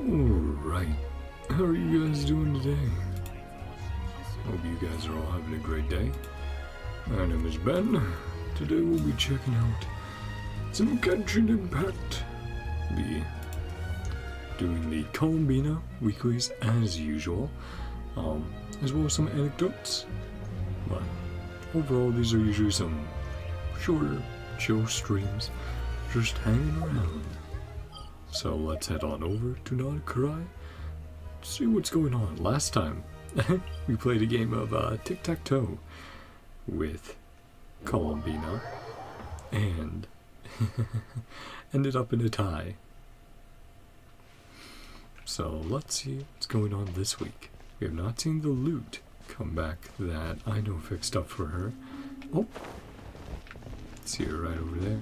Alright, how are you guys doing today? Hope you guys are all having a great day. My name is Ben. Today we'll be checking out some Genshin Be doing the Columbina weeklies as usual, as well as some anecdotes. But overall, these are usually some shorter, chill streams, just hanging around. So let's head on over to NodKrai, see what's going on. Last time, we played a game of tic-tac-toe with Columbina, and ended up in a tie. So let's see what's going on this week. We have not seen the loot come back that I know fixed up for her. Oh, see her right over there.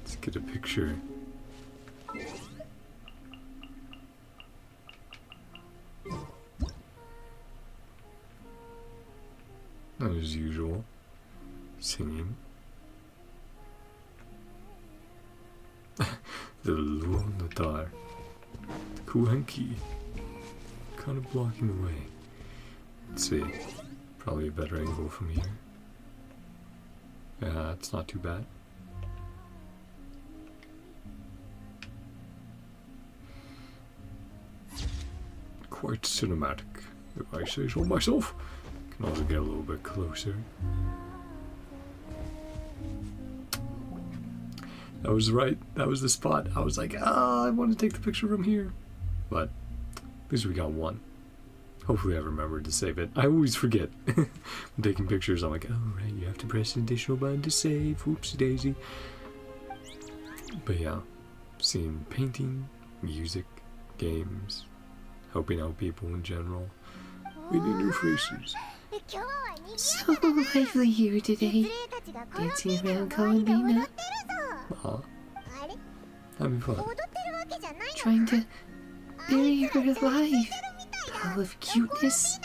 Let's get a picture. As usual, singing. The Lunatar. The KUUHENKI. Kind of blocking the way. Let's see. Probably a better angle from here. Yeah, it's not too bad. Quite cinematic, if I say so myself. Can also get a little bit closer. That was right. That was the spot. I was like, I want to take the picture from here. But at least we got one. Hopefully I remembered to save it. I always forget. When taking pictures, I'm like, oh right, you have to press an additional button to save. Whoopsie daisy. But yeah, seeing painting, music, games, helping out people in general, meeting new faces. So lively here today, dancing around Columbina. Having fun. Trying to bury her alive. Pile of cuteness.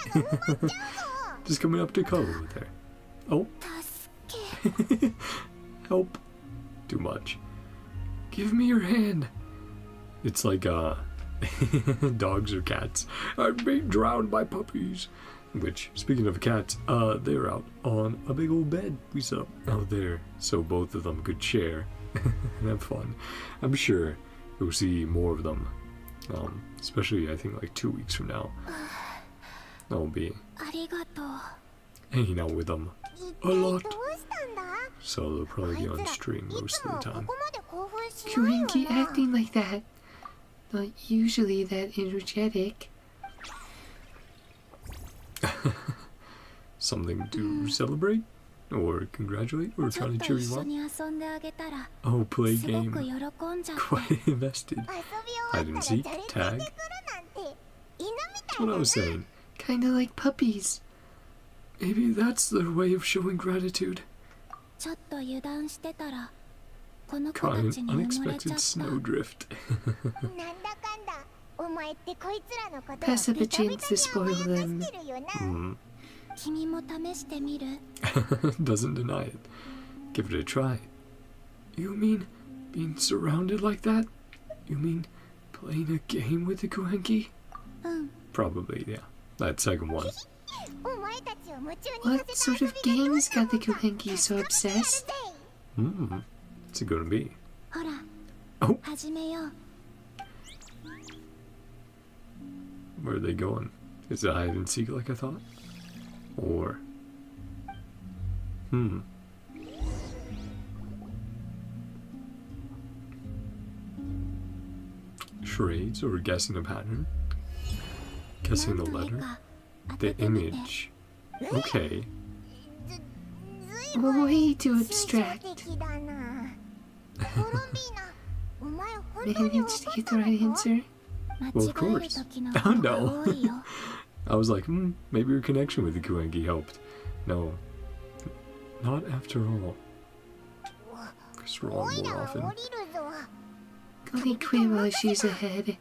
Just coming up to cuddle with her. Oh. Help. Too much. Give me your hand. It's like, dogs or cats. I'm being drowned by puppies. Which, speaking of cats, they're out on a big old bed we set up out there, so both of them could share and have fun. I'm sure you'll see more of them, especially I think like 2 weeks from now. I'll be hanging out with them a lot, so they'll probably be on stream most of the time. KUUHENKI acting like that. Not usually that energetic. Something to celebrate? Or congratulate? Or trying to cheer you up? Oh, play game. Quite invested. Hide and seek? Tag? That's what I was saying. Kinda like puppies. Maybe that's their way of showing gratitude. Caught an unexpected snowdrift. Pass up a chance to spoil them. Doesn't deny it. Give it a try. You mean being surrounded like that? You mean playing a game with the KUUHENKI? Probably, yeah. That second one. What sort of games got the KUUHENKI so obsessed? What's it gonna be? Oh! Where are they going? Is it hide and seek like I thought? Or... charades or guessing a pattern? Guessing the letter? The image? Okay. Way too abstract. Managed to get the right answer? Well, of course. Oh, no. I was like, maybe your connection with the KUUHENKI helped. No. Not after all. It's wrong more often. Only quit while she's ahead.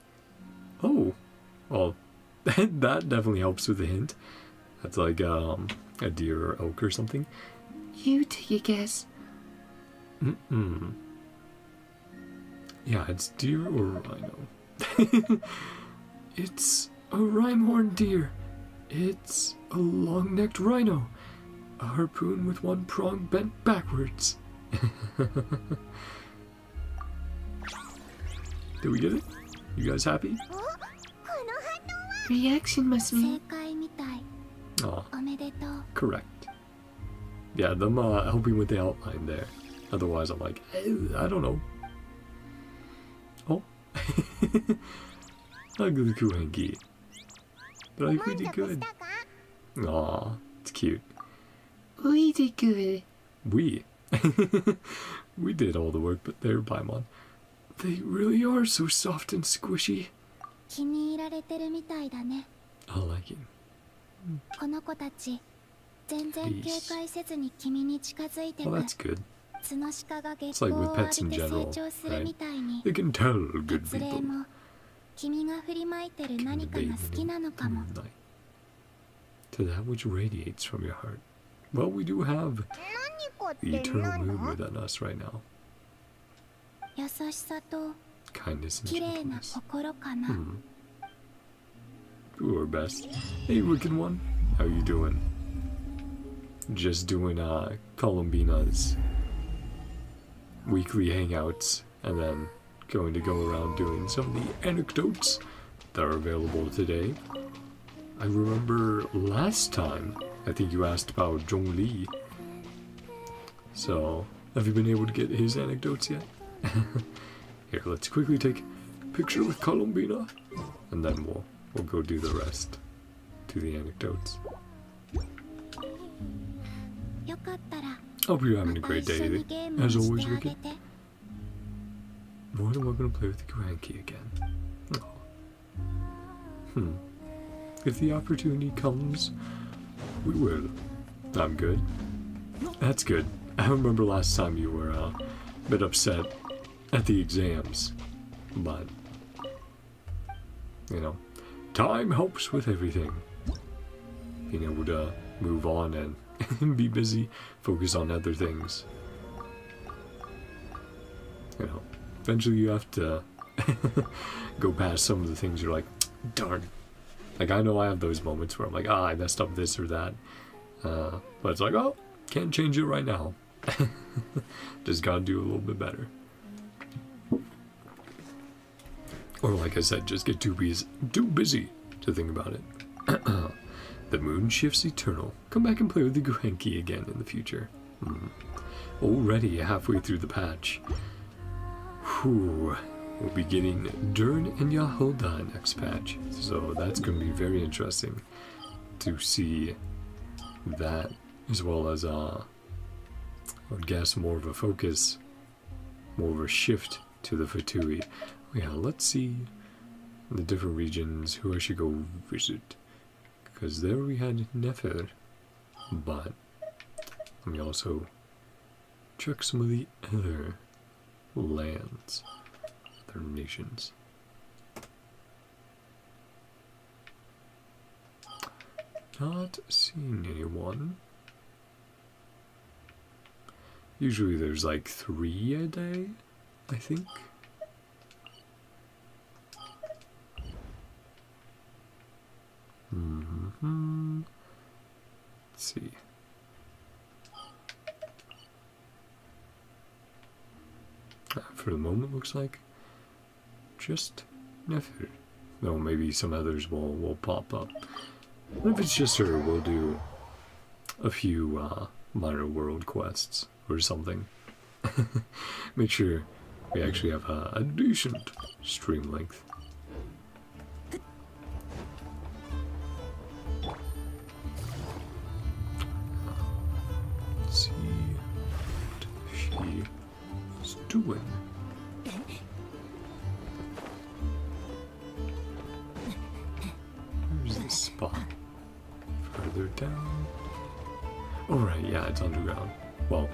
Oh. Well, that definitely helps with the hint. That's like, a deer or elk or something. You take a guess. Yeah, it's deer or rhino. It's a rhyme-horned deer. It's a long-necked rhino. A harpoon with one prong bent backwards. Did we get it? You guys happy? Reaction must mean. Aw, correct. Yeah, them helping with the outline there. Otherwise, I'm like, I don't know. Oh. Ugly KUUHENKI. But I think we did good. Aw, it's cute. We did good. We? We did all the work, but they're Paimon. They really are so soft and squishy. I like it. Well, that's good. It's like with pets in general, right? They can tell good people. To that which radiates from your heart. Well, we do have the eternal moon within us right now. Kindness and gentleness. Do our best. Hey, wicked one. How you doing? Just doing Columbina's weekly hangouts, and then going to go around doing some of the anecdotes that are available today. I remember last time, I think you asked about Zhongli. So, have you been able to get his anecdotes yet? Here, let's quickly take a picture with Columbina, and then we'll go do the rest. Do the anecdotes. Hope you're having a great day, as always, Wicked. More than welcome to play with the KUUHENKI again. Oh. If the opportunity comes, we will. I'm good. That's good. I remember last time you were a bit upset at the exams, but, you know, time helps with everything. Being able to move on and be busy, focus on other things. You know, eventually you have to go past some of the things you're like, darn. Like, I know I have those moments where I'm like, I messed up this or that. But it's like, oh, can't change it right now. Just gotta do a little bit better. Or like I said, just get too busy to think about it. The moon shifts eternal. Come back and play with the KUUHENKI again in the future. Already halfway through the patch. Whew. We'll be getting Dern and Yahoda next patch. So that's going to be very interesting to see that, as well as, I would guess, more of a focus, more of a shift to the Fatui. Yeah, let's see the different regions who I should go visit. Because there we had Nefer, but let me also check some of the other lands, other nations. Not seeing anyone. Usually there's like 3 a day, I think. Let's see. For the moment, looks like just Nefer. Though maybe some others will pop up. But if it's just her, we'll do a few minor world quests or something. Make sure we actually have a decent stream length. Let's see what she is doing. Where's the spot? Further down. Oh right, yeah, it's underground. Well,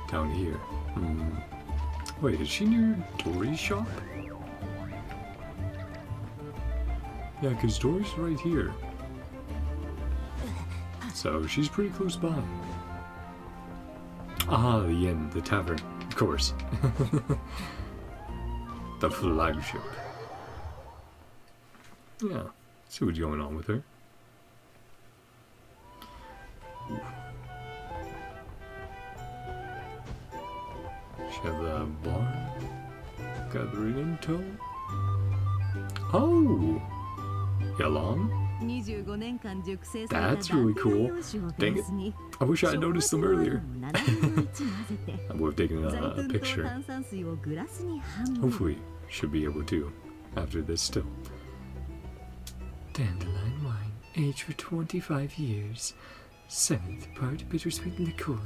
down here. Wait, is she near Dory's shop? Yeah, because Dory's right here. So she's pretty close by. Ah, the inn, the tavern, of course. The flagship. Yeah, see what's going on with her. She has the bar gathering in tow. Oh! Yalan? That's really cool. Dang it. I wish I had noticed them earlier. I would have taken a picture. Hopefully, should be able to after this still. Dandelion wine, aged for 25 years. 7th part bittersweet liqueur.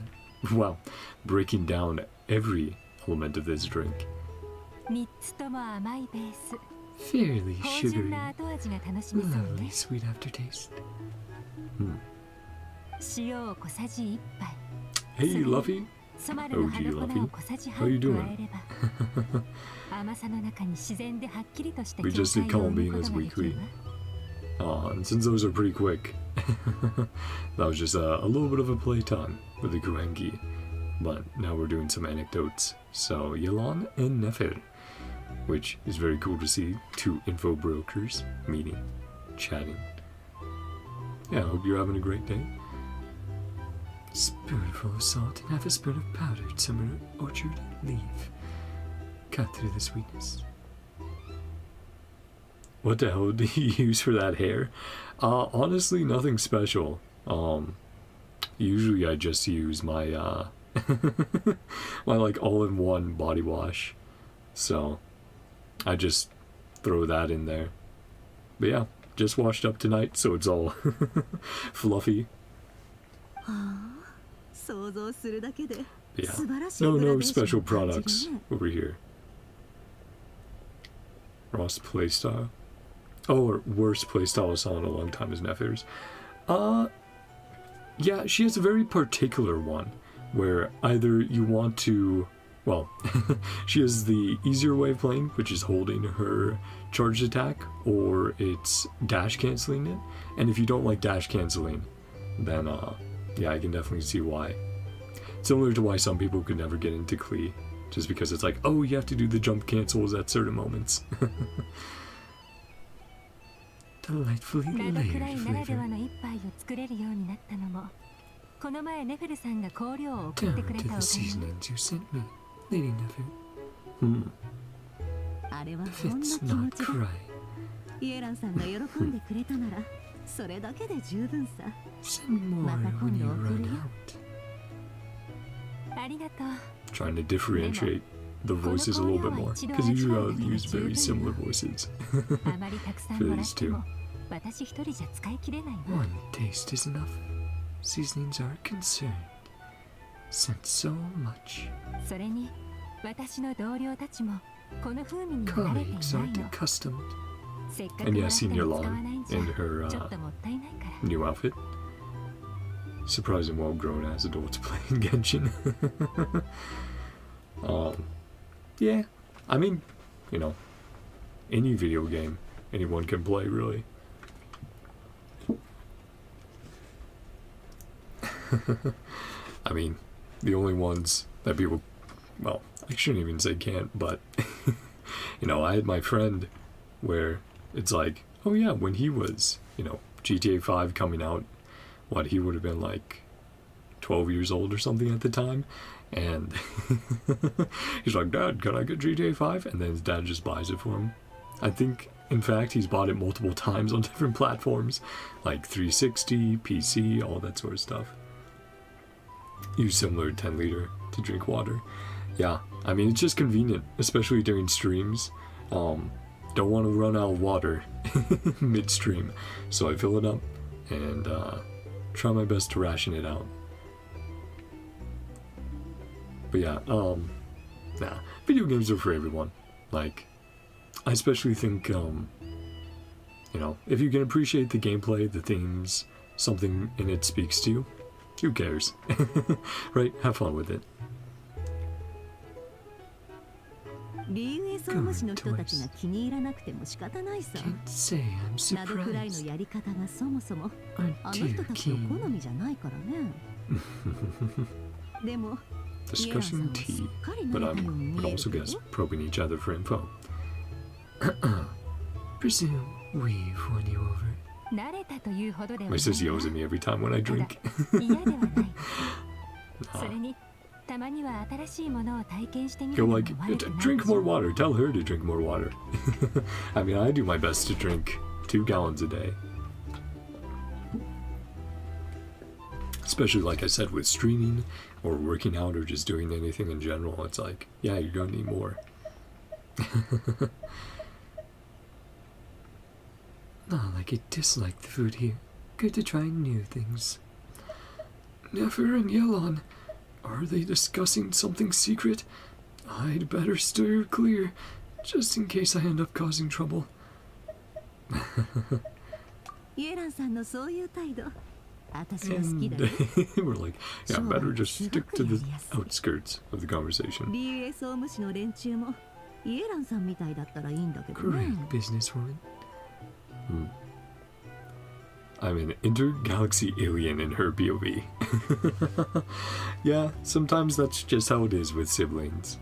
Wow, breaking down every element of this drink. Fairly sugary, lovely sweet aftertaste. Hey, Luffy. OG Luffy. How you doing? We just did Columbinas weekly. And since those are pretty quick, that was just a little bit of a playtime with the KUUHENKI. But now we're doing some anecdotes. So, Yelan and Nefer, which is very cool to see. 2 info brokers meeting, chatting. Yeah, I hope you're having a great day. Spoonful of salt and half a spoon of powdered summer orchard leaf. Cut through the sweetness. What the hell do you use for that hair? Honestly, nothing special. Usually I just use my, my like all-in-one body wash. So, I just throw that in there. But yeah, just washed up tonight, so it's all fluffy. Yeah, no special products over here. Ross playstyle. Oh, or worst playstyle I saw in a long time is Nefer's. Yeah, she has a very particular one where either you want to, well, she has the easier way of playing, which is holding her charged attack, or it's dash canceling it. And if you don't like dash canceling, then yeah, I can definitely see why. Similar to why some people could never get into Klee, just because it's like, oh, you have to do the jump cancels at certain moments. Delightfully layered flavor. Down to the seasonings you sent me, Lady Nefer. Fits NodKrai. Send more when you run out. Trying to differentiate the voices a little bit more, because usually I'll use very similar voices for these two. One taste is enough. Seasonings are concerned. Sent so much. Colleagues aren't accustomed. And yeah, Senior Long in her new outfit. Surprising well-grown as adults playing Genshin. Yeah, I mean, you know, any video game anyone can play, really. I mean, the only ones that people, well, I shouldn't even say can't, but, you know, I had my friend where it's like, oh yeah, when he was, you know, GTA 5 coming out, what, he would have been like 12 years old or something at the time, and he's like, Dad, can I get GTA 5? And then his dad just buys it for him. I think, in fact, he's bought it multiple times on different platforms, like 360, PC, all that sort of stuff. Use similar 10-liter to drink water. Yeah, I mean, it's just convenient, especially during streams. Don't want to run out of water midstream, so I fill it up and try my best to ration it out. But yeah, nah, video games are for everyone. Like, I especially think, you know, if you can appreciate the gameplay, the themes, something in it speaks to you, who cares? Right? Have fun with it. Can't say I'm surprised. Aren't you keen? Discussing tea, but I would also guess probing each other for info. Presume we've won you over. My sissy yells at me every time when I drink. Go like, drink more water. Tell her to drink more water. I mean, I do my best to drink 2 gallons a day. Especially like I said with streaming or working out or just doing anything in general. It's like, yeah, you're gonna need more. Not like I dislike the food here. Good to try new things. Nefer and Yelon, are they discussing something secret? I'd better steer clear, just in case I end up causing trouble. And we're like, yeah, better just stick to the outskirts of the conversation. Great businesswoman. I'm an intergalaxy alien in her POV. Yeah, sometimes that's just how it is with siblings.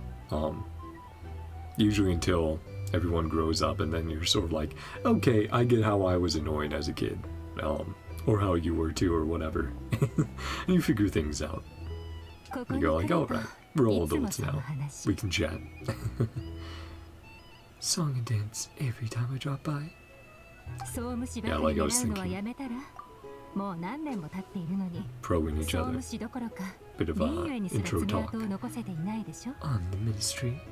Usually until everyone grows up and then you're sort of like, okay, I get how I was annoying as a kid. Or how you were too, or whatever. And you figure things out. You go like, alright, we're all adults now. We can chat. Song and dance every time I drop by. Yeah, like I was thinking. Probing each other. Bit of intro talk. On the ministry.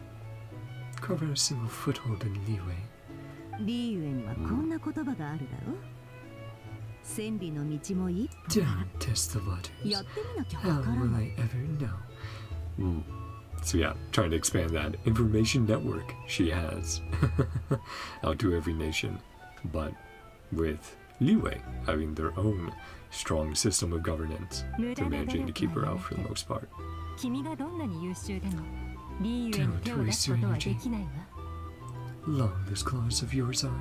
Carve out a single foothold in leeway. Don't test the waters. How will I ever know? So yeah, trying to expand that information network she has out to every nation, but with leeway, having their own strong system of governance. They're managing to keep her out for the most part. Don't waste your energy. Long those claws of yours are.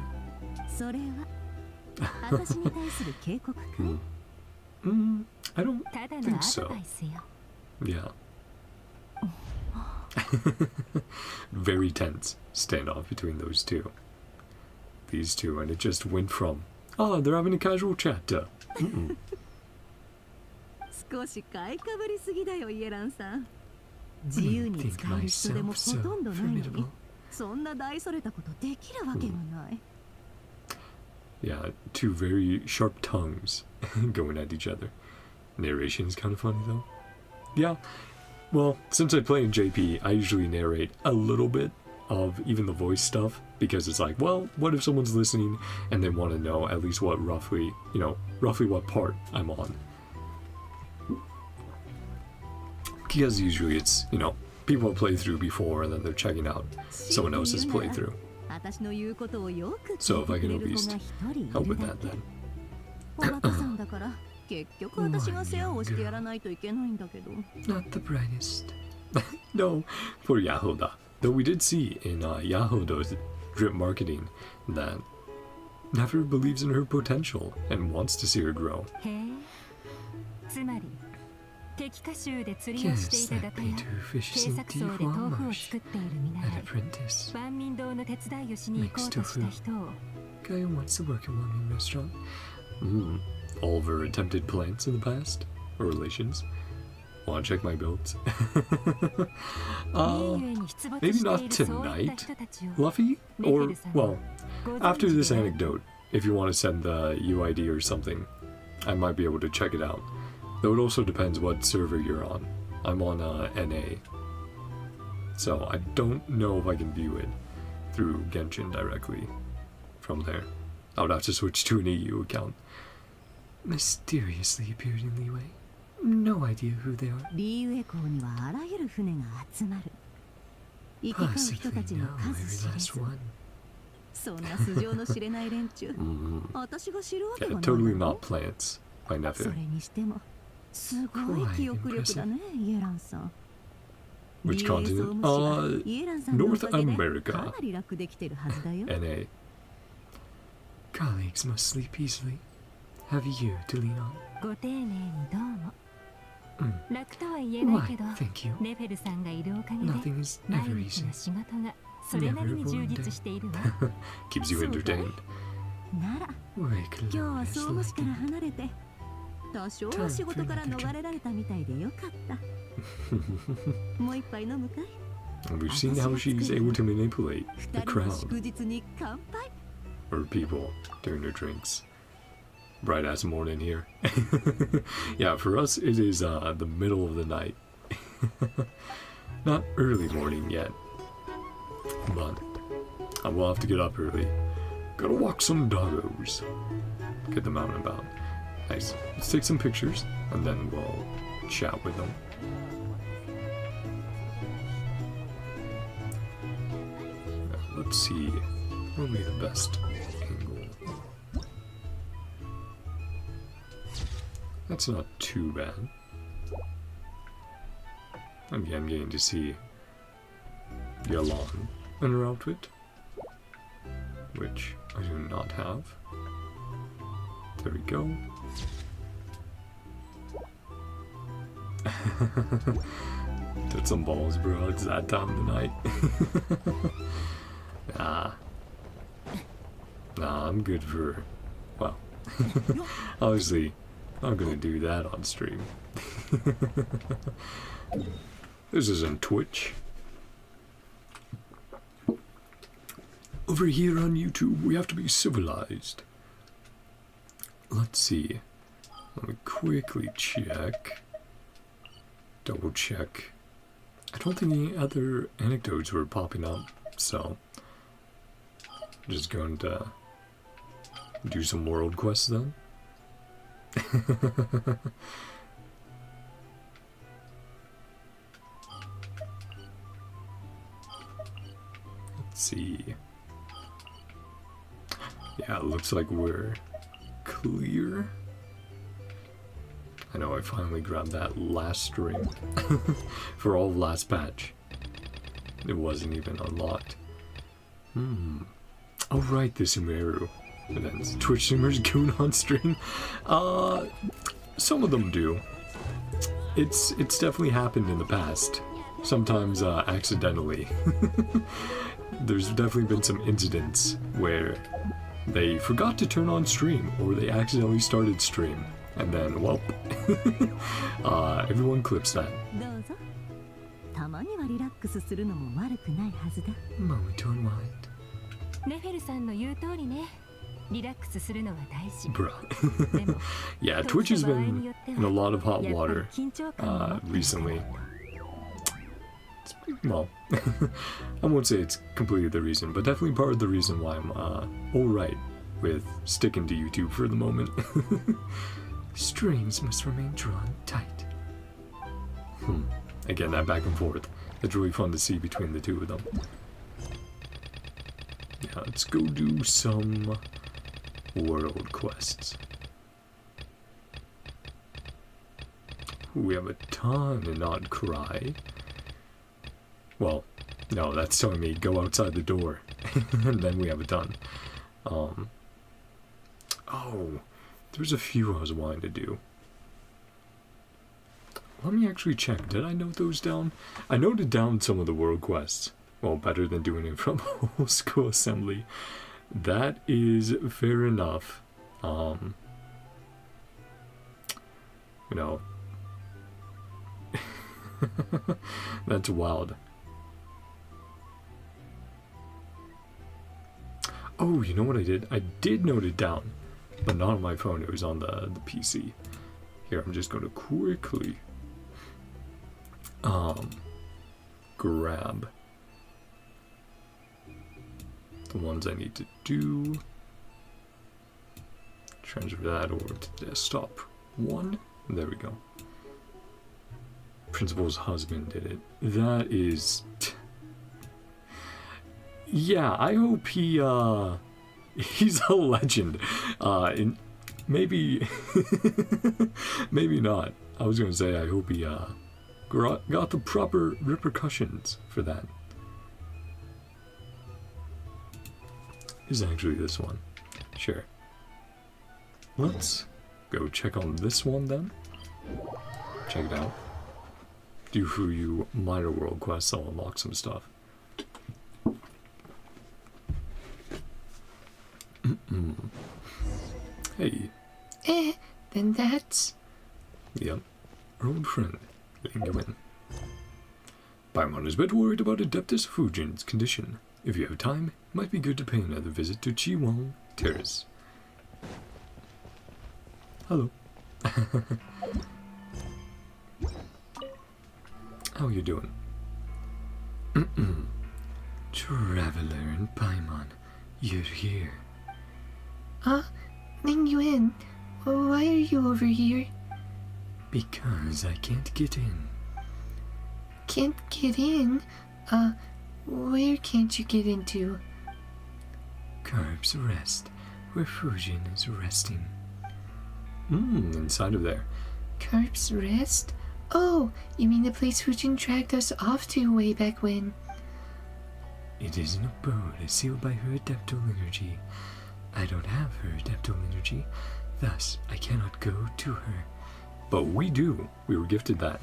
I don't think so. Yeah. Very tense standoff between those two. These two, and it just went from, oh, they're having a casual chat to, I think myself so formidable. Yeah, two very sharp tongues going at each other. Narration is kind of funny though. Yeah, well, since I play in JP, I usually narrate a little bit of even the voice stuff, because it's like, well, what if someone's listening and they want to know at least what roughly what part I'm on. Because usually it's, people play through before and then they're checking out someone else's playthrough. So if I can at least help with that then. Not the brightest. No, for Yahoda. Though we did see in Yahoda's drip marketing that Nefer believes in her potential and wants to see her grow. Yes, that painter who fishes in Tijuana Marsh, an apprentice, makes tofu. Guy who wants to work in one mean restaurant. All of her attempted plants in the past, or relations. Wanna check my builds? Maybe not tonight, Luffy? Or, well, after this anecdote, if you want to send the UID or something, I might be able to check it out. Though it also depends what server you're on. I'm on NA. So I don't know if I can view it through Genshin directly from there. I would have to switch to an EU account. Mysteriously appeared in Leeway. No idea who they are. Possibly know every last one. Yeah, totally not plants, my nephew. Quite impressive. Which continent? North America. NA. Colleagues must sleep peacefully. Have you to lean on? Why, thank you. Nothing is ever easy. Never one day. Keeps you entertained. なら Wake 今日は up, 総務士から離れて多少は仕事から逃れられたみたいでよかったもう一杯飲むかい We've seen how she's able to manipulate the 二人の crowd 祝日に乾杯 or people during their drinks. Bright ass morning here. Yeah, for us it is the middle of the night. Not early morning yet, but I will have to get up early. Gotta walk some doggos. Get them out and about. Nice. Let's take some pictures and then we'll chat with them. Let's see. What will be the best angle? That's not too bad. Maybe I'm getting to see Yalan in her outfit, which I do not have. There we go. Did some balls, bro. It's that time of the night. Nah, I'm good for, well, obviously, I'm gonna do that on stream. This isn't Twitch. Over here on YouTube, we have to be civilized. Let's see. Let me quickly check. Double check. I don't think any other anecdotes were popping up, so I'm just going to do some world quests then. Let's see. Yeah, it looks like we're clear. I know I finally grabbed that last string for all of last patch. It wasn't even unlocked. Oh right, the Sumeru events. Twitch streamers going on stream. Some of them do. It's definitely happened in the past. Sometimes accidentally. There's definitely been some incidents where they forgot to turn on stream or they accidentally started stream. And then, well, everyone clips that. どうぞたまにはリラックスするのも悪くないはずだ Mommy, don't mind. ネフェルさんの言う通りね。リラックスするのは大事。 Bruh. でも Yeah, Twitch has been in a lot of hot やっぱり water 緊張感を持っている recently. Well, I won't say it's completely the reason, but definitely part of the reason why I'm alright with sticking to YouTube for the moment. Strings must remain drawn tight. Again, that back and forth. It's really fun to see between the two of them. Yeah, let's go do some world quests. We have a ton of NodKrai. Well, no, that's telling me go outside the door. And then we have a ton. Oh, there's a few I was wanting to do. Let me actually check. Did I note those down? I noted down some of the world quests. Well, better than doing it from whole school assembly. That is fair enough. You know. That's wild. Oh, you know what I did? I did note it down, but not on my phone. It was on the PC. Here, I'm just going to quickly grab the ones I need to do. Transfer that over to desktop 1. There we go. Principal's husband did it. That is... Yeah, I hope he, he's a legend. Maybe, maybe not. I was gonna say, I hope he, got the proper repercussions for that. Is actually this one. Sure. Let's go check on this one then. Check it out. Do for you minor world quests, I'll unlock some stuff. Hey. Then that's... Yep. Our old friend, Linguin. Paimon is a bit worried about Adeptus Fujin's condition. If you have time, it might be good to pay another visit to Chiwang Terrace. Hello. How you doing? Traveler and Paimon, you're here. Ling Yuan, why are you over here? Because I can't get in. Can't get in? Where can't you get into? Curb's Rest, where Fujin is resting. Inside of there. Curb's Rest? Oh, you mean the place Fujin dragged us off to way back when? It is an abode sealed by her adeptal energy. I don't have her adeptal energy, thus I cannot go to her. But we do. We were gifted that.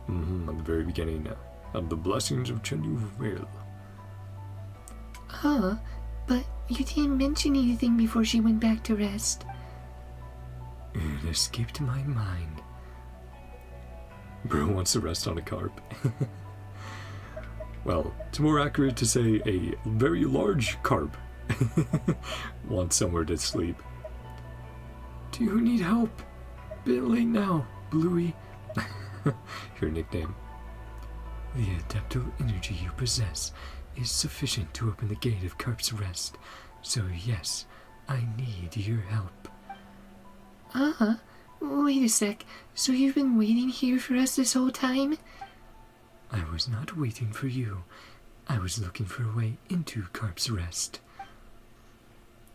At the very beginning of the blessings of Chenyu. But you didn't mention anything before she went back to rest. It escaped my mind. Bro wants to rest on a carp. Well, it's more accurate to say a very large carp wants somewhere to sleep. Do you need help? Bit late now, Bluey. Your nickname. The adeptal energy you possess is sufficient to open the gate of Carp's Rest. So yes, I need your help. Wait a sec. So you've been waiting here for us this whole time? I was not waiting for you. I was looking for a way into Carp's Rest.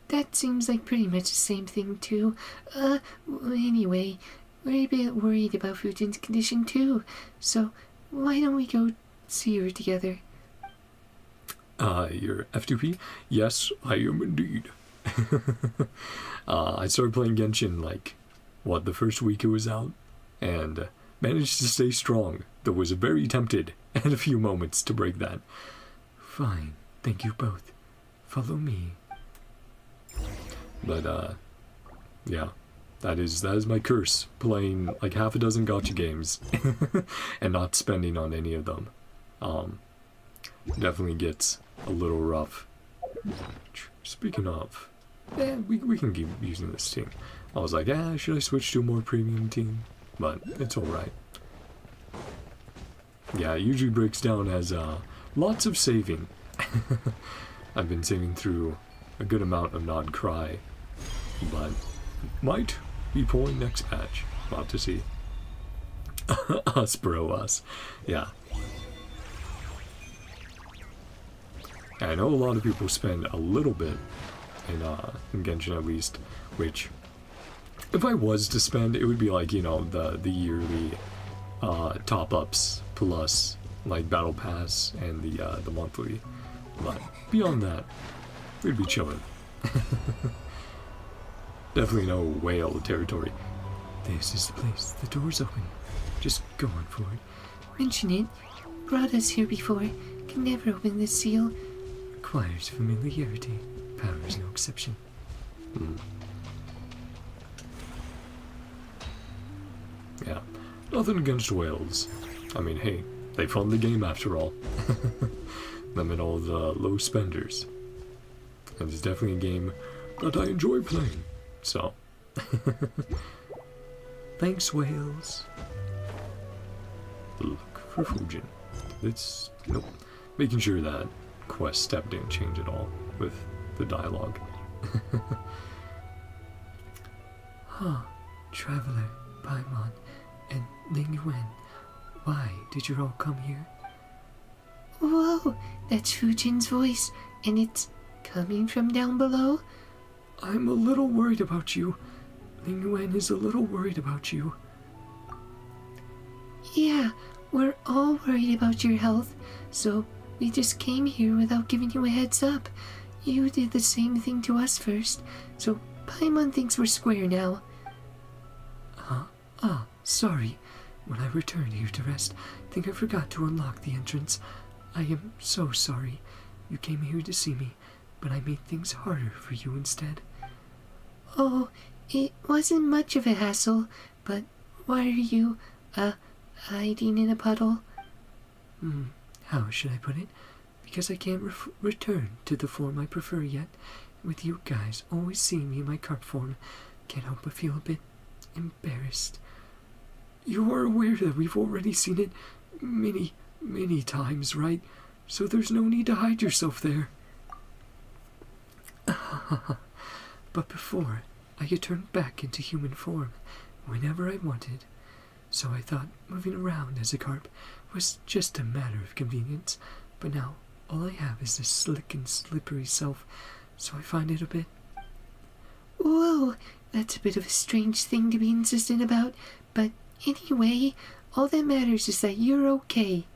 That seems like pretty much the same thing too. Anyway, we're a bit worried about Fujin's condition too. So why don't we go see her together? You're F2P? Yes, I am indeed. I started playing Genshin the first week it was out, and managed to stay strong, though was very tempted at a few moments to break that. Fine, thank you both. Follow me. But, yeah, that is my curse, playing like half a dozen gacha games, and not spending on any of them. Definitely gets a little rough. Speaking of, we can keep using this team. I was like, should I switch to a more premium team? But it's alright. Yeah, it usually breaks down as lots of saving. I've been saving through a good amount of NodKrai, but might be pulling next patch. About to see. Us, bro, us. Yeah. I know a lot of people spend a little bit in Genshin at least, which if I was to spend, it would be like, the yearly top-ups plus like Battle Pass and the monthly. But beyond that, we'd be chilling. Definitely no whale territory. This is the place. The door's open. Just go on for it. Mention it. Brought us here before. Can never open this seal. Requires familiarity. Power is no exception. Yeah. Nothing against whales. I mean, hey, they fund the game after all. Them and all the low spenders. And it's definitely a game that I enjoy playing. So. Thanks, whales. Look for Fujin. Nope. Making sure that quest step didn't change at all with the dialogue. Traveler, Paimon, and Ling Yuan, why did you all come here? Whoa, that's Fujin's voice, and it's coming from down below? I'm a little worried about you. Ling Yuan is a little worried about you. Yeah, we're all worried about your health, so we just came here without giving you a heads up. You did the same thing to us first, so Paimon thinks we're square now. Sorry. When I returned here to rest, I think I forgot to unlock the entrance. I am so sorry. You came here to see me. but I made things harder for you instead. Oh, it wasn't much of a hassle, but why are you, hiding in a puddle? How should I put it? Because I can't return to the form I prefer yet. With you guys always seeing me in my carp form, can't help but feel a bit embarrassed. You are aware that we've already seen it many, many times, right? So there's no need to hide yourself there. But before, I could turn back into human form whenever I wanted. So I thought moving around as a carp was just a matter of convenience. But now, all I have is this slick and slippery self, so I find it a bit... Whoa, that's a bit of a strange thing to be insistent about, but anyway, all that matters is that you're okay.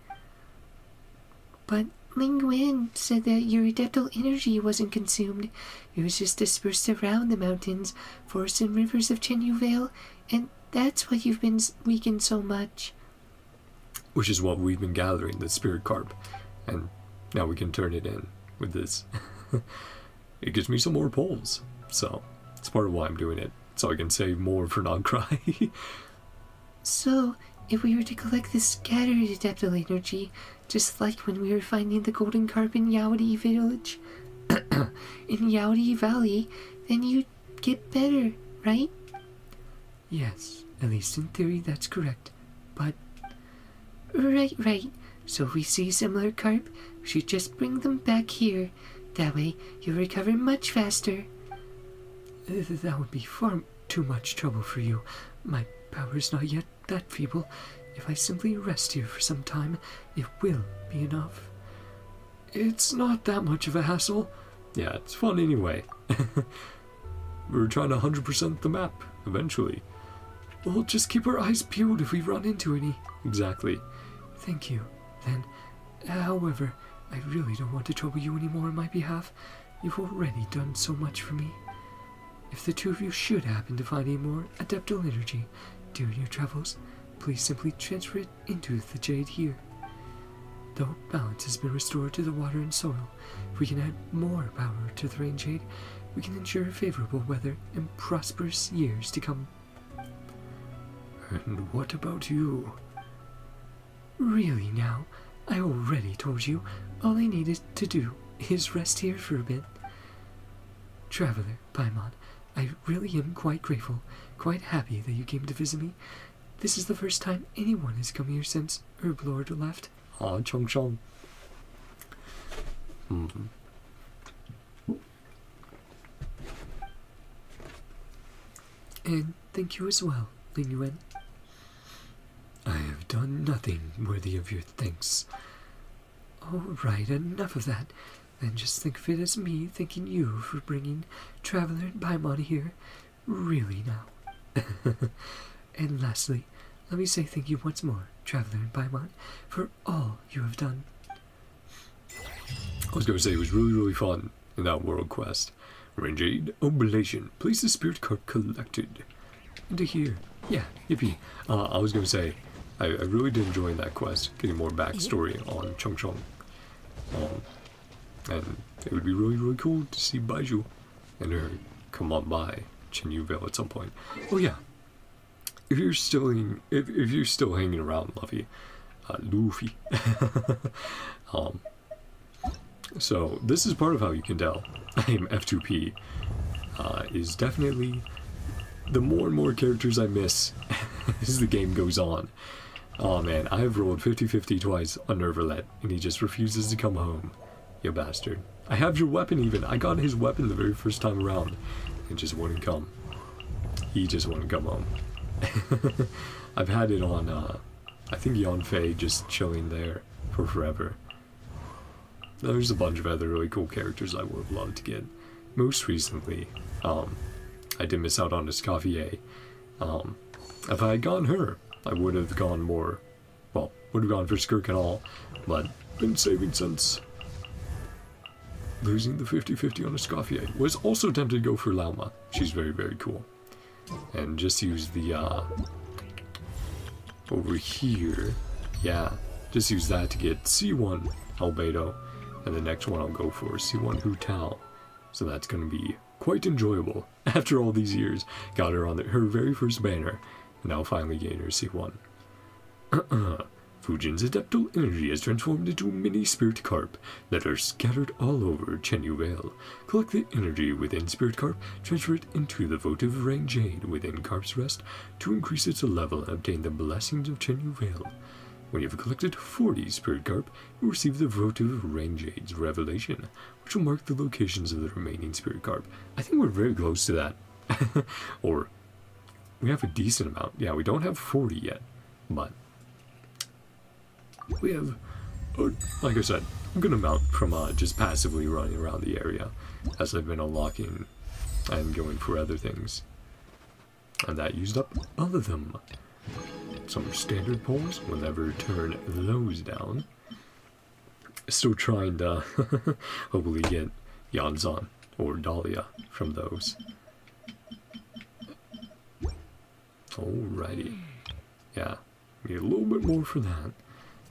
But Ling Wen said that your adeptal energy wasn't consumed. It was just dispersed around the mountains, forests and rivers of Chenyu Vale, and that's why you've been weakened so much. Which is what we've been gathering, the spirit carp. And now we can turn it in with this. It gives me some more poles, so it's part of why I'm doing it, so I can save more for NodKrai. So, if we were to collect this scattered adeptal energy, just like when we were finding the golden carp in Yaodi Village, in Yaodi Valley, then you'd get better, right? Yes, at least in theory that's correct, but... Right. So if we see similar carp, we should just bring them back here. That way, you'll recover much faster. That would be far too much trouble for you. My power's not yet that feeble. If I simply rest here for some time, it will be enough. It's not that much of a hassle. Yeah, it's fun anyway. We're trying to 100% the map, eventually. We'll just keep our eyes peeled if we run into any. Exactly. Thank you, then. However, I really don't want to trouble you anymore on my behalf. You've already done so much for me. If the two of you should happen to find any more adeptal energy during your travels, please simply transfer it into the jade here. Though balance has been restored to the water and soil, if we can add more power to the rain jade, we can ensure favorable weather and prosperous years to come. And what about you? Really now, I already told you all I needed to do is rest here for a bit. Traveler, Paimon, I really am quite grateful, quite happy that you came to visit me. This is the first time anyone has come here since Herblord left. Ah, Chong Chong. And thank you as well, Ling Yuan. I have done nothing worthy of your thanks. All right, enough of that. Then just think of it as me thanking you for bringing Traveler and Paimon here. Really now. And lastly, let me say thank you once more, Traveler and Paimon, for all you have done. I was going to say it was really fun in that world quest. Rain Jade Oblation. Place the spirit carp collected. Into here. Yeah, yippee. I was going to say, I really did enjoy that quest, getting more backstory on Chong Chong. And it would be really cool to see Baiju and her come on by Chenyu Vale at some point. Oh yeah, if you're still hanging around, Luffy, so this is part of how you can tell I am F2P. Is definitely the more and more characters I miss as the game goes on. Oh man, I've rolled 50-50 twice on Nervalet, and he just refuses to come home. You bastard. I have your weapon even. I got his weapon the very first time around. It just wouldn't come. He just wouldn't come home. I've had it on, I think Yanfei just chilling there for forever. There's a bunch of other really cool characters I would have loved to get. Most recently, I did miss out on Escoffier. If I had gone her, I would have gone more, well, would have gone for Skirk and all, but been saving since losing the 50-50 on Escoffier. Was also tempted to go for Lauma. She's very cool. And just use the, over here, yeah, just use that to get C1 Albedo, and the next one I'll go for C1 Hu Tao. So that's going to be quite enjoyable. After all these years, got her on her very first banner, and now finally gained her C1. Fujin's adeptal energy has transformed into mini spirit carp that are scattered all over Chenyu Vale. Collect the energy within spirit carp, transfer it into the votive rain jade within Carp's Rest to increase its level and obtain the blessings of Chenyu Vale. When you have collected 40 spirit carp, you receive the votive rain jade's revelation, which will mark the locations of the remaining spirit carp. I think we're very close to that. Or, we have a decent amount. Yeah, we don't have 40 yet, but we have, like I said, a good amount from just passively running around the area as I've been unlocking and going for other things. And that used up all of them. Some standard poles, we'll never turn those down. Still trying to hopefully get Yanzan or Dahlia from those. Alrighty. Yeah, need a little bit more for that.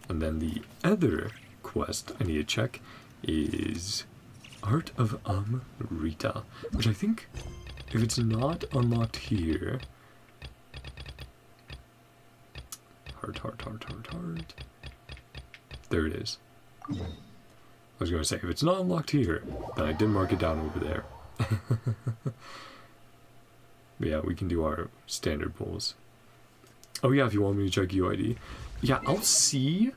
And then the other quest I need to check is Art of Amrita, which I think, if it's not unlocked here... Heart. There it is. I was going to say, if it's not unlocked here, then I did mark it down over there. But yeah, we can do our standard pulls. Oh yeah, if you want me to check UID. Yeah, I'll see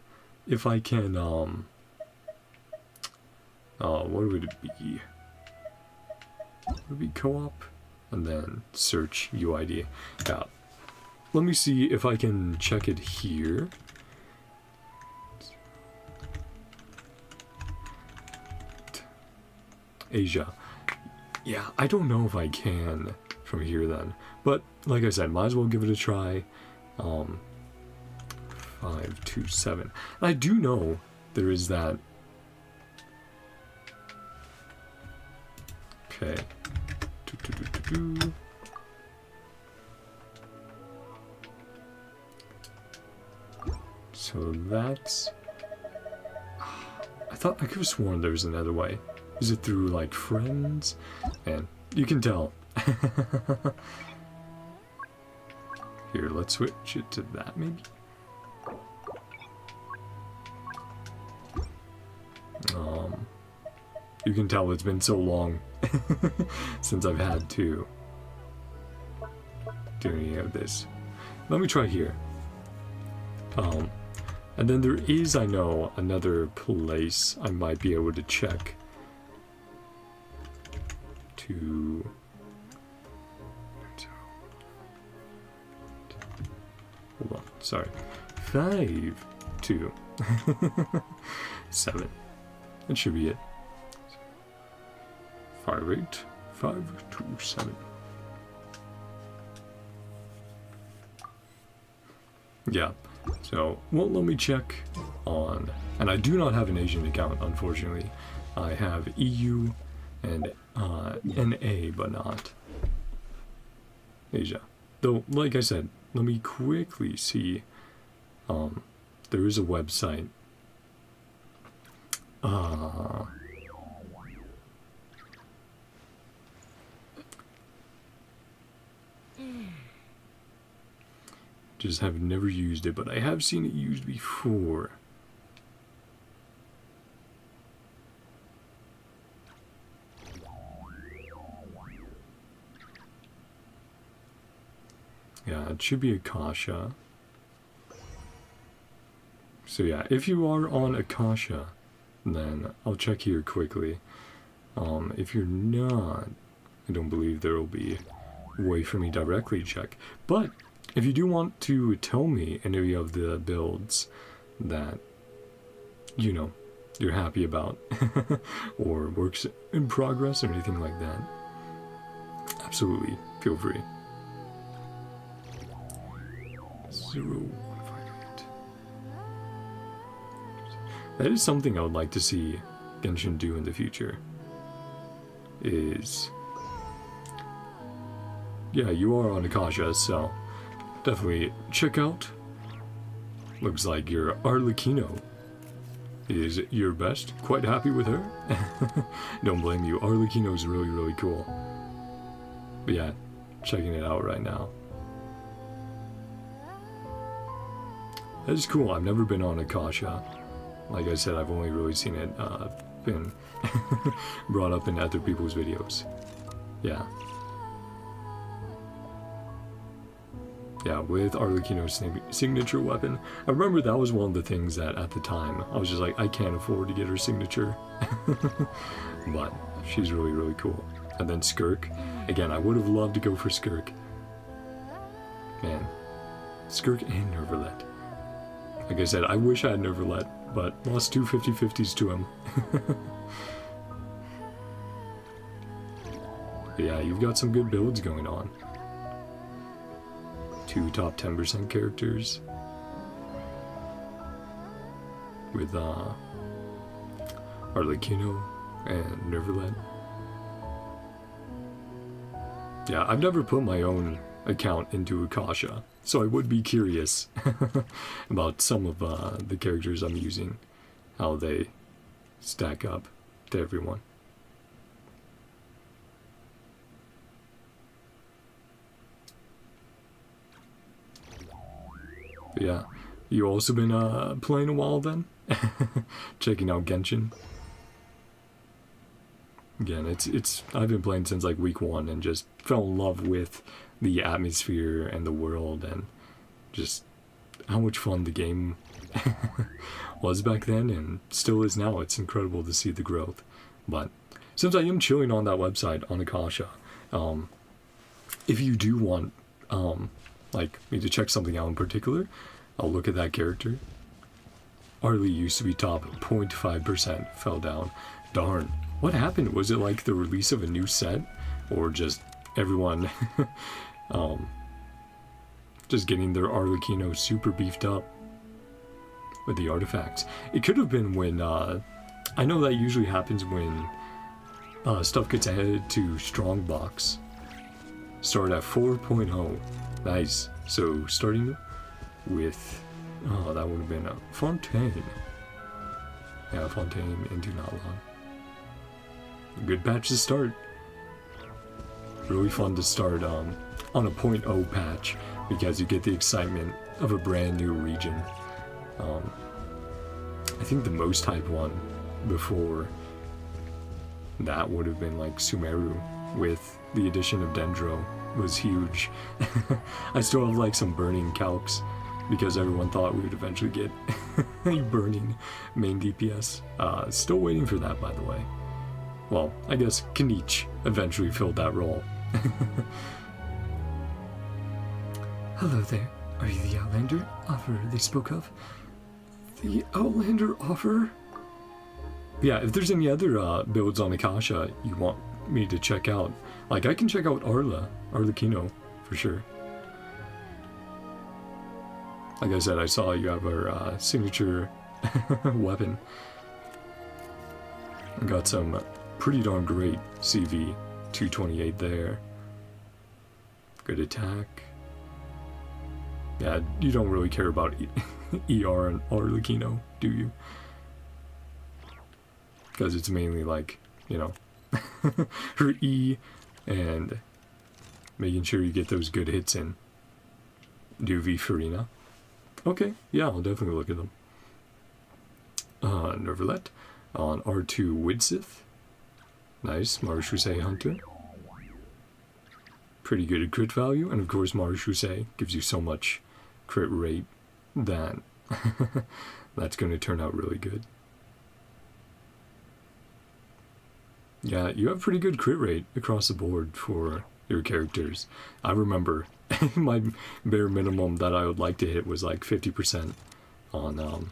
if I can, what would it be? Would it be co-op? And then search UID. Yeah. Let me see if I can check it here. Asia. Yeah, I don't know if I can from here then. But, like I said, might as well give it a try. 527. I do know there is that. Okay. So that's... I thought I could have sworn there was another way. Is it through, like, friends? And you can tell. Here, let's switch it to that, maybe? You can tell it's been so long since I've had to do any of this. Let me try here. And then there is, I know, another place I might be able to check to... Hold on, sorry. 5, 2, 7. That should be it. 5, 8, 5, 2, 7. Yeah. So, won't let me check on, and I do not have an Asian account, unfortunately. I have EU and NA, but not Asia. Though, like I said, let me quickly see. There is a website. Just have never used it, but I have seen it used before. Yeah, it should be Akasha. So yeah, if you are on Akasha, then I'll check here quickly. If you're not, I don't believe there will be a way for me directly to check. But if you do want to tell me any of the builds that, you know, you're happy about, or works in progress or anything like that, absolutely, feel free. 0158. That is something I would like to see Genshin do in the future. Is... Yeah, you are on Akasha, so definitely check out. Looks like you're Arlecchino. is your best. Quite happy with her. Don't blame you. Arlecchino's really, really cool. But yeah, checking it out right now. That is cool. I've never been on Akasha. Like I said, I've only really seen it been brought up in other people's videos. Yeah. Yeah, with Arlecchino's signature weapon. I remember that was one of the things that at the time, I was just like, I can't afford to get her signature. But she's really, really cool. And then Skirk. Again, I would have loved to go for Skirk. Man. Skirk and Nervalet. Like I said, I wish I had Nervalet, but lost two 50/50s to him. Yeah, you've got some good builds going on. 2 top 10% characters. With Arlecchino and Nervalet. Yeah, I've never put my own account into Akasha, so I would be curious about some of the characters I'm using, how they stack up to everyone. But yeah, you also been playing a while then? Checking out Genshin? Again, it's I've been playing since like week 1 and just fell in love with the atmosphere and the world and just how much fun the game was back then and still is now. It's incredible to see the growth. But since I am chilling on that website on Akasha, if you do want like me to check something out in particular, I'll look at that character. Arlie used to be top 0.5%, fell down. Darn. What happened? Was it like the release of a new set? Or just everyone just getting their Arlecchino super beefed up with the artifacts? It could have been when, I know that usually happens when stuff gets added to Strongbox. Start at 4.0. Nice. So starting with, oh, that would have been a Fontaine. Yeah, Fontaine into Natlon. Good patch to start. Really fun to start on a 0.0 patch because you get the excitement of a brand new region. I think the most hyped one before that would have been like Sumeru with the addition of Dendro was huge. I still have like some burning calcs because everyone thought we would eventually get a burning main DPS. Still waiting for that, by the way. Well, I guess Kanich eventually filled that role. Hello there. Are you the Outlander offer they spoke of? The Outlander offer? Yeah, if there's any other builds on Akasha you want me to check out, like I can check out Arlecchino, for sure. Like I said, I saw you have our signature weapon. I got some pretty darn great CV, 228 there. Good attack. Yeah, you don't really care about ER and Arlecchino, do you? Because it's mainly like, you know, her E and making sure you get those good hits in. Do V Farina. Okay, yeah, I'll definitely look at them. Nervalet on R2 Widsith. Nice, Marishusei Hunter. Pretty good at crit value, and of course Marishusei gives you so much crit rate that that's going to turn out really good. Yeah, you have pretty good crit rate across the board for your characters. I remember my bare minimum that I would like to hit was like 50% on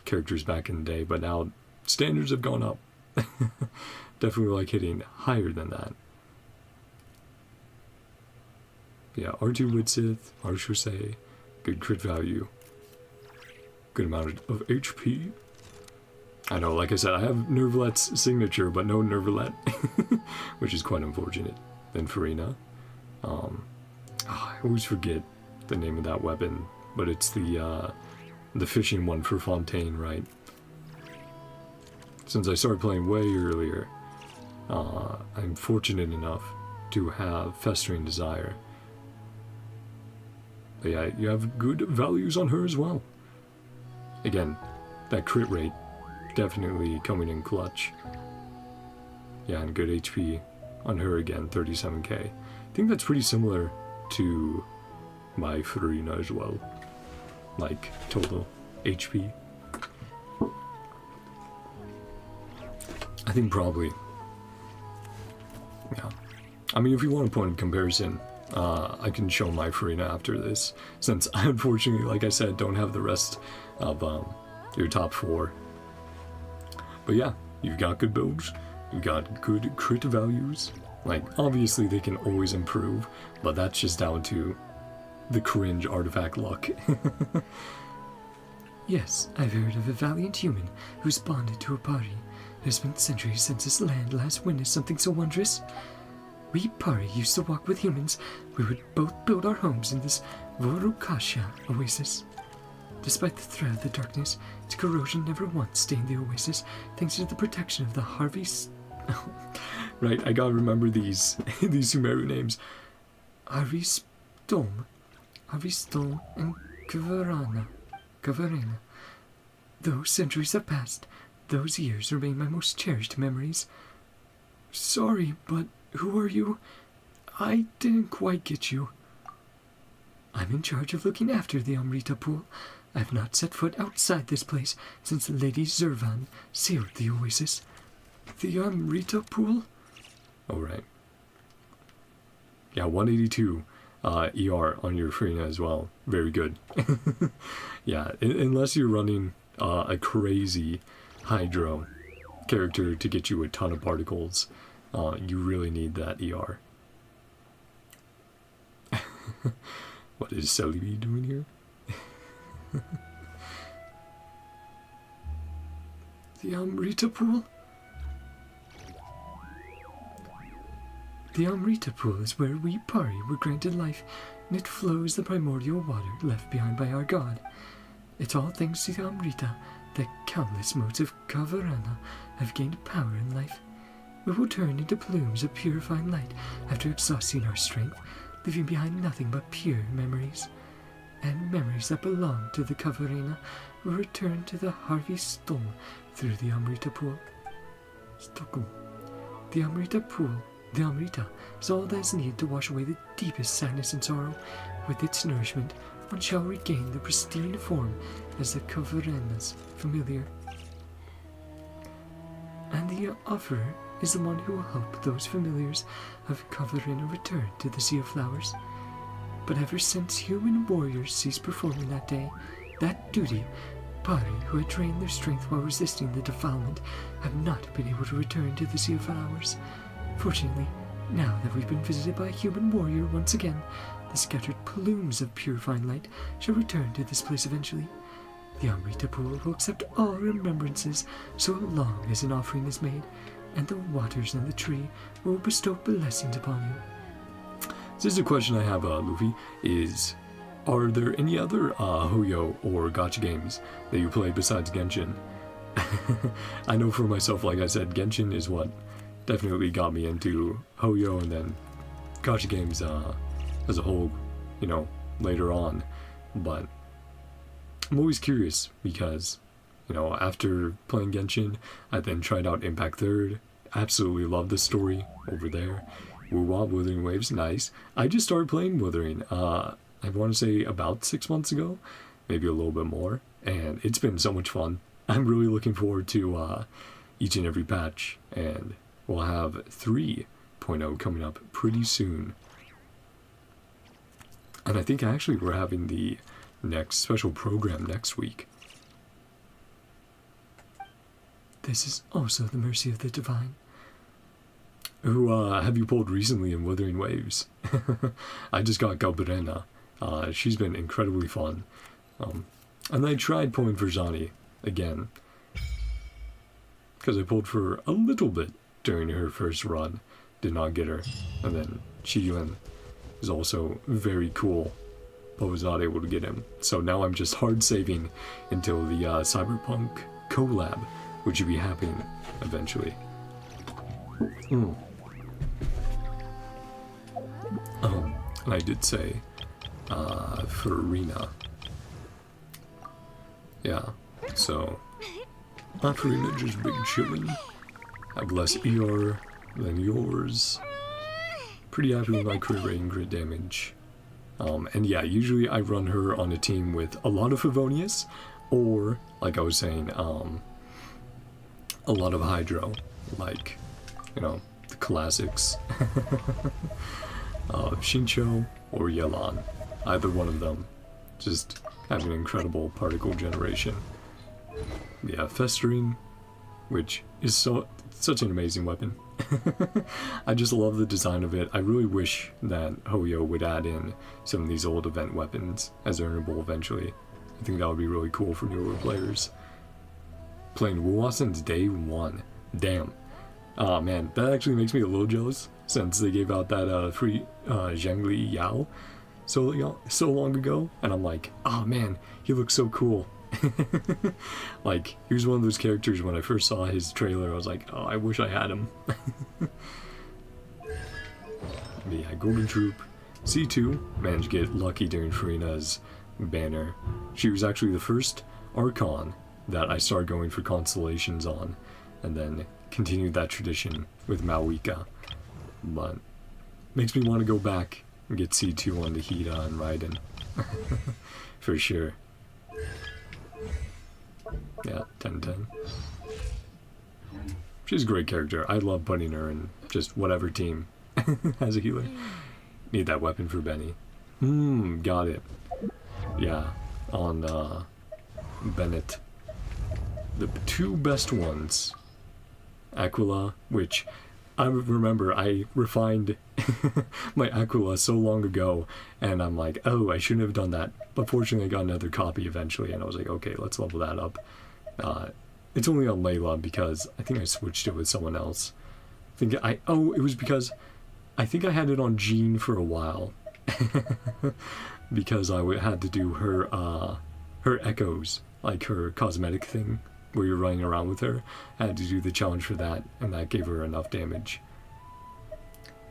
characters back in the day, but now standards have gone up. Definitely like hitting higher than that. Yeah, R2 Widsith, Marishusei, good crit value, good amount of HP. I know, like I said, I have Nervalet's signature, but no Nervalet, which is quite unfortunate. Then Farina. I always forget the name of that weapon, but it's the fishing one for Fontaine, right? since I started playing way earlier, I'm fortunate enough to have Festering Desire. But yeah, you have good values on her as well. Again, that crit rate definitely coming in clutch. Yeah, and good HP on her again, 37k. I think that's pretty similar to my Farina as well. Like, total HP. I think probably. Yeah. I mean, if you want a point of comparison, I can show my Farina after this, since I unfortunately, like I said, don't have the rest of your top 4. But yeah, you've got good builds, you've got good crit values. Like, obviously they can always improve, but that's just down to the cringe artifact luck. Yes, I've heard of a valiant human who's bonded to a party. It has been centuries since this land last witnessed something so wondrous. We Pari used to walk with humans. We would both build our homes in this Vorukasha oasis. Despite the threat of the darkness, its corrosion never once stained the oasis, thanks to the protection of the Right, I gotta remember these Sumeru names. Harvey-Stolm, and Kavarena. Though centuries have passed, those years remain my most cherished memories. Sorry, but who are you? I didn't quite get you. I'm in charge of looking after the Amrita pool. I have not set foot outside this place since Lady Zervan sealed the oasis. The Amrita pool? Oh, right. Yeah, 182 ER on your Farina as well. Very good. Yeah, unless you're running a crazy Hydro character to get you a ton of particles, you really need that ER. What is Celebi doing here? The Amrita pool? The Amrita pool is where we Pari were granted life, and it flows the primordial water left behind by our god. It's all thanks to the Amrita that countless modes of Kavarana have gained power in life. We will turn into plumes of purifying light after exhausting our strength, leaving behind nothing but pure memories. And memories that belong to the Kavarena will return to the Harvey-Stolm through the Amrita pool. Stockholm. The Amrita pool, the Amrita, is all that is needed to wash away the deepest sadness and sorrow. With its nourishment, one shall regain the pristine form as the Kavarena's familiar. And the offerer is the one who will help those familiars of Kavarena return to the Sea of Flowers. But ever since human warriors ceased performing that day, that duty, Pari, who had drained their strength while resisting the defilement, have not been able to return to the Sea of Flowers. Fortunately, now that we've been visited by a human warrior once again, the scattered plumes of purifying light shall return to this place eventually. The Amrita pool will accept all remembrances so long as an offering is made, and the waters and the tree will bestow blessings upon you. This is a question I have, Luffy, is, are there any other Hoyo or gacha games that you play besides Genshin? I know for myself, like I said, Genshin is what definitely got me into Hoyo, and then gacha games as a whole, you know, later on. But I'm always curious because, you know, after playing Genshin, I then tried out Impact 3rd. Absolutely love the story over there. Wuwa, Wuthering Waves, nice. I just started playing Wuthering, I want to say about 6 months ago, maybe a little bit more, and it's been so much fun. I'm really looking forward to each and every patch, and we'll have 3.0 coming up pretty soon. And I think actually we're having the next special program next week. This is also the mercy of the divine. Who have you pulled recently in Wuthering Waves? I just got Galberena. She's been incredibly fun. And I tried pulling for Zani again, because I pulled for a little bit during her first run. Did not get her. And then Chiyuan is also very cool, but was not able to get him. So now I'm just hard saving until the Cyberpunk collab which should be happening eventually. And I did say, for arena. Yeah, so after arena, just big chillin'. Have less ER than yours. Pretty happy with my crit rate and crit damage. And yeah, usually I run her on a team with a lot of Favonius, or, like I was saying, a lot of Hydro, like, you know, the classics. Shincho or Yelan, either one of them, just have an incredible particle generation. Yeah, Festering, which is such an amazing weapon. I just love the design of it. I really wish that Hoyo would add in some of these old event weapons as earnable eventually. I think that would be really cool for newer players. Playing wuwa since day one. Damn. Oh man, that actually makes me a little jealous since they gave out that free Zhengli Yao so long ago, and I'm like, oh man, he looks so cool. Like, he was one of those characters when I first saw his trailer, I was like, oh, I wish I had him. Yeah, Golden Troop. C2 managed to get lucky during Farina's banner. She was actually the first Archon that I started going for constellations on, and then continued that tradition with Mawika. But makes me want to go back and get C2 on the Hida and Raiden. For sure. Yeah, 10-10. She's a great character. I love putting her in just whatever team has a healer. Need that weapon for Benny. Got it. Yeah, on Bennett. The two best ones. Aquila, which I remember I refined my Aquila so long ago, and I'm like, oh, I shouldn't have done that. But fortunately, I got another copy eventually, and I was like, okay, let's level that up. It's only on Layla because I think I switched it with someone else. It was because I think I had it on Jean for a while because I had to do her echoes, like her cosmetic thing where you're running around with her. I had to do the challenge for that, and that gave her enough damage.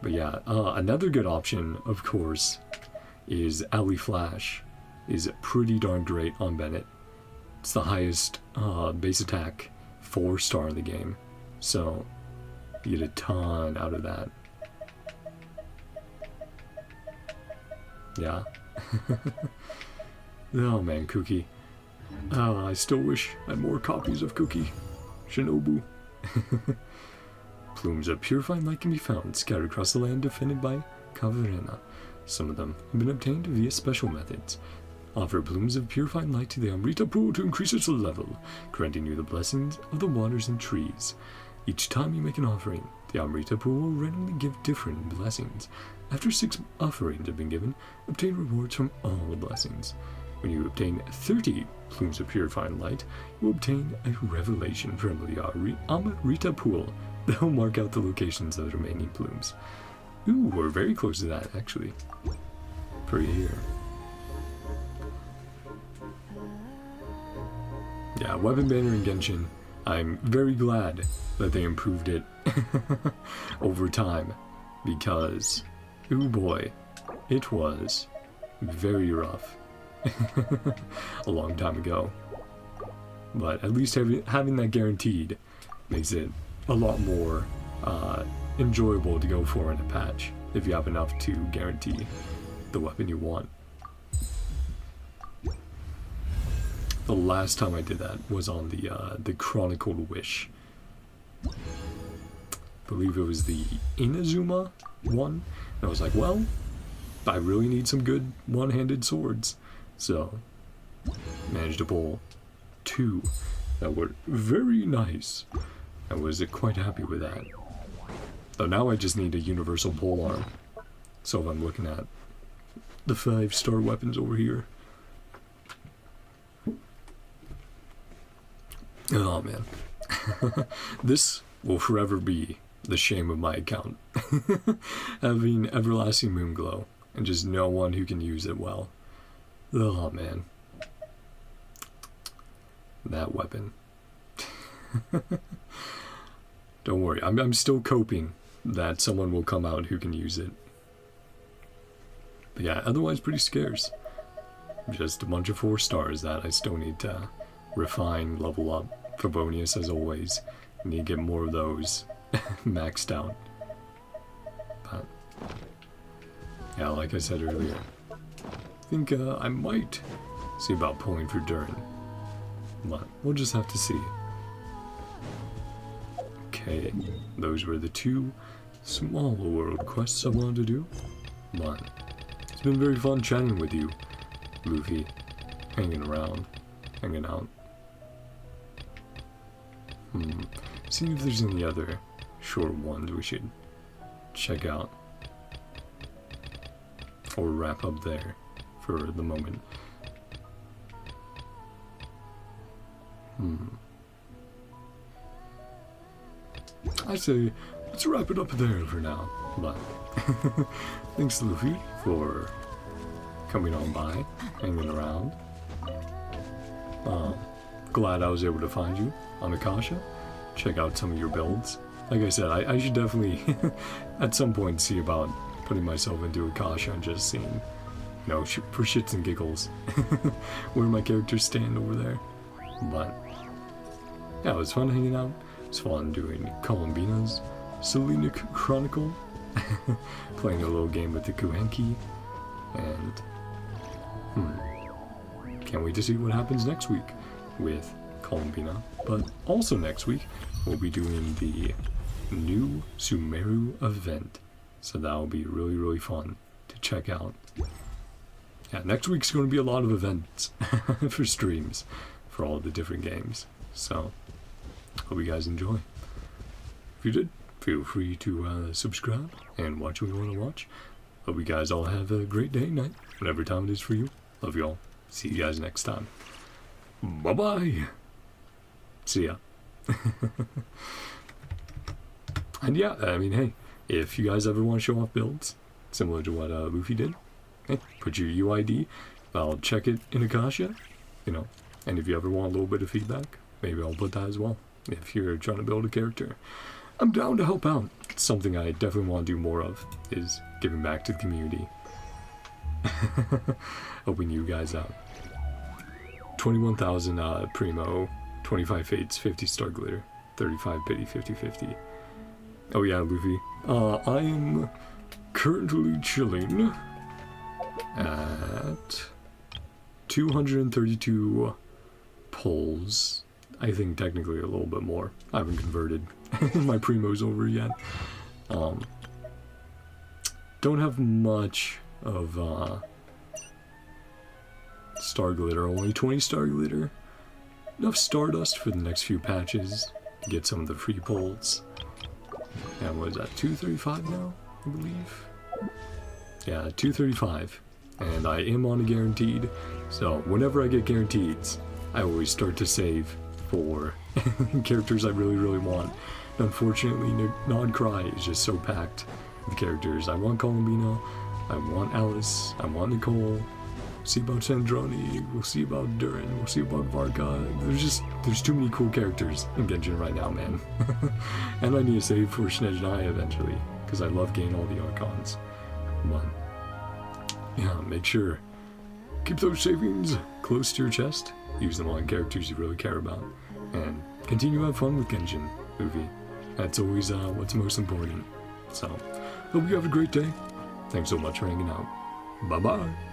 But yeah, another good option, of course, is Ally Flash. Is pretty darn great on Bennett. It's the highest base attack 4-star in the game, so you get a ton out of that. Yeah. Oh man, Cookie. I still wish I had more copies of Cookie. Shinobu. Plumes of purifying light can be found scattered across the land defended by Caverna. Some of them have been obtained via special methods. Offer plumes of purifying light to the Amrita pool to increase its level, granting you the blessings of the waters and trees. Each time you make an offering, the Amrita pool will randomly give different blessings. After 6 offerings have been given, obtain rewards from all the blessings. When you obtain 30 plumes of purifying light, you will obtain a revelation from the Amrita pool that will mark out the locations of the remaining plumes. Ooh, we're very close to that, actually. For a year. Yeah, weapon banner in Genshin. I'm very glad that they improved it over time, because, ooh boy, it was very rough a long time ago. But at least having that guaranteed makes it a lot more enjoyable to go for in a patch if you have enough to guarantee the weapon you want. The last time I did that was on the Chronicled Wish. I believe it was the Inazuma one. And I was like, well, I really need some good one-handed swords. So, managed to pull 2 that were very nice. I was quite happy with that. Though now I just need a universal polearm. So if I'm looking at the 5-star weapons over here. Oh man. This will forever be the shame of my account. Having Everlasting Moonglow and just no one who can use it well. Oh man. That weapon. Don't worry, I'm still coping that someone will come out who can use it. But yeah, otherwise pretty scarce. Just a bunch of 4 stars that I still need to refine, level up. Favonius, as always. I need to get more of those maxed out. But yeah, like I said earlier, I think I might see about pulling for Durin. But we'll just have to see. Okay, those were the 2 smaller world quests I wanted to do. But it's been very fun chatting with you, Luffy. Hanging around, hanging out. Seeing if there's any other short ones we should check out. Or wrap up there for the moment. I say, let's wrap it up there for now. But thanks, Luffy, for coming on by, hanging around. Glad I was able to find you on Akasha. Check out some of your builds. Like I said, I should definitely at some point see about putting myself into Akasha and just seeing, you know, for shits and giggles where my characters stand over there. But yeah, it was fun hanging out. It was fun doing Columbina's Selenic Chronicle, playing a little game with the KUUHENKI, and can't wait to see what happens next week with Columbina. But also next week, we'll be doing the new Sumeru event. So that'll be really, really fun to check out. Yeah, next week's going to be a lot of events for streams for all the different games. So, hope you guys enjoy. If you did, feel free to subscribe and watch what you want to watch. Hope you guys all have a great day, night, whatever time it is for you. Love you all. See you guys next time. Bye-bye. See ya. And yeah, I mean, hey, if you guys ever want to show off builds, similar to what Luffy did, hey, put your UID, I'll check it in Akasha, you know, and if you ever want a little bit of feedback, maybe I'll put that as well. If you're trying to build a character, I'm down to help out. It's something I definitely want to do more of, is giving back to the community. Helping you guys out. 21,000 Primo, 25 Fates, 50 Star Glitter, 35 Pity, 50-50. Oh yeah, Luffy. I am currently chilling at 232 pulls. I think technically a little bit more. I haven't converted my Primos over yet. Don't have much of Star Glitter, only 20 Star Glitter. Enough Stardust for the next few patches to get some of the free pulls. And what is that, 235 now, I believe? Yeah, 235. And I am on a guaranteed, so whenever I get guaranteeds, I always start to save for characters I really, really want. Unfortunately, NodKrai is just so packed with characters. I want Columbina, I want Alice, I want Nicole, see about Sandroni, we'll see about Durin, we'll see about Varka. There's too many cool characters in Genshin right now, man. And I need to save for Snezhnaya eventually, because I love getting all the Archons. But yeah, make sure, keep those savings close to your chest, use them on characters you really care about, and continue to have fun with Genshin, Luffy. That's always what's most important. So, hope you have a great day. Thanks so much for hanging out. Bye-bye.